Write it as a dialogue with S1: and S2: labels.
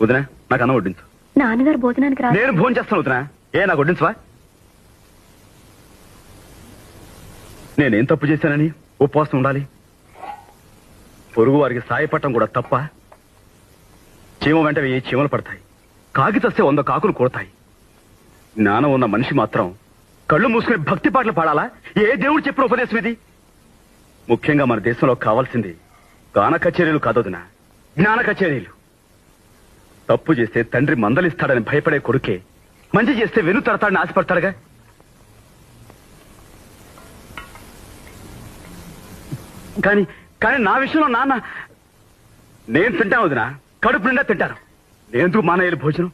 S1: వదినా నాకు అన్నం వడ్డించు.
S2: నాన్నగారు భోజనానికి రా.
S1: నేను భోజనం చేస్తాను వదినా. నాకు వడ్డించవా? నేనేం తప్పు చేశానని ఉపవాసం ఉండాలి? పొరుగు వారికి సాయపడటం కూడా తప్ప? చీమ వెంట వెయ్యి చీమలు పడతాయి, కాకి చస్తే 100 కాకులు కొడతాయి. జ్ఞానం ఉన్న మనిషి మాత్రం కళ్ళు మూసుకుని భక్తి పాటలు పాడాలా? ఏ దేవుడు చెప్పిన ఉపదేశం ఇది? ముఖ్యంగా మన దేశంలో కావాల్సింది గాన కచేరీలు కాదొదినా, జ్ఞాన కచేరీలు. తప్పు చేస్తే తండ్రి మందలిస్తాడని భయపడే కొడుకే మంచి చేస్తే వెను తడతాడని ఆశపడతాడుగా. కానీ కానీ నా విషయంలో నాన్న నేను తింటాను వదినా, కడుపు నిండా తింటాను. నేను మానేయాలి భోజనం?